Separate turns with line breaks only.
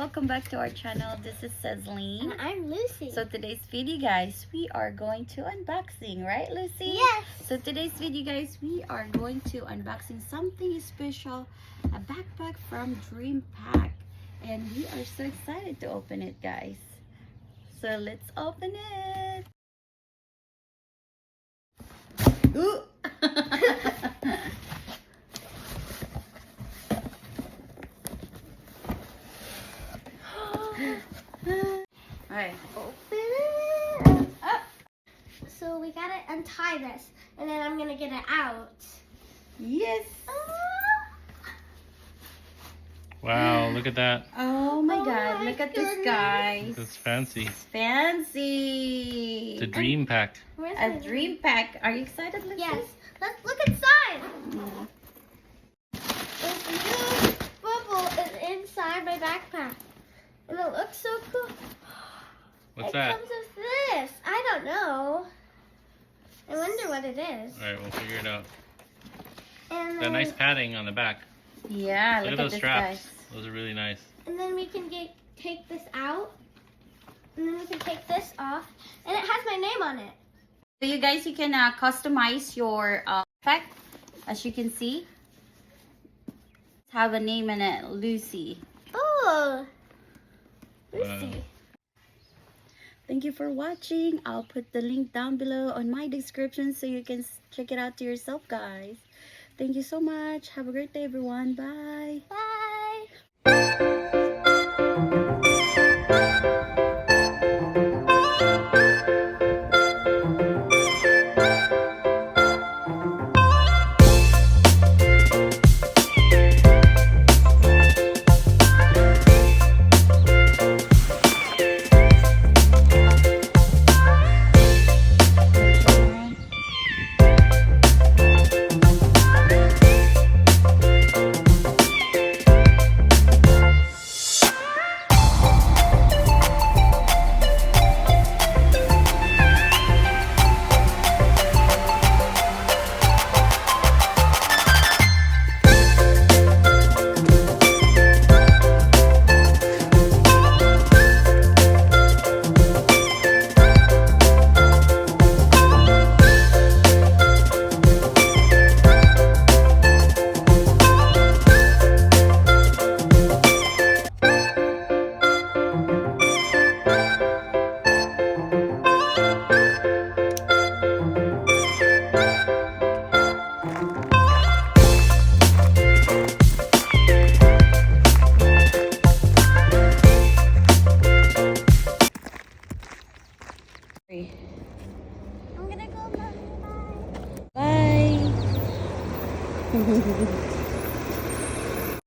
welcome back to our channel. This is Cezline.
And I'm Lucy.
So today's video, guys, we are going to unboxing, right, Lucy?
Yes.
So today's video, guys, we are going to unboxing something special, a backpack from DreamPack, and we are so excited to open it, guys. So let's open it. Ooh. Alright,
Open it up. So we gotta untie this, and then I'm gonna get it out.
yes.
Wow, look at that.
Oh my
Oh
god,
my
look at this,
goodness.
guys.
That's fancy.
Fancy.
The DreamPack.
Where's
A
the
DreamPack. Are you excited, Lucy?
Yes. Let's look inside.
Mm.
This new bubble is inside my backpack, and it looks so cool.
What's
it
that?
comes with this. I don't know. I wonder what it is.
All right, we'll figure it out.
And
That
then,
nice padding on the back.
Yeah,
Look
look
at those
this,
straps.
guys.
Those are really nice.
and then we can take this out, and then we can take this off, and it has my name on it.
So you guys, you can customize your pack, as you can see. Have a name in it, Lucy.
Oh,
Wow.
Lucy.
Thank you for watching. I'll put the link down below on my description so you can check it out to yourself, guys. Thank you so much. Have a great day, everyone. Bye.
Bye. I'm gonna go, Mommy.
Bye.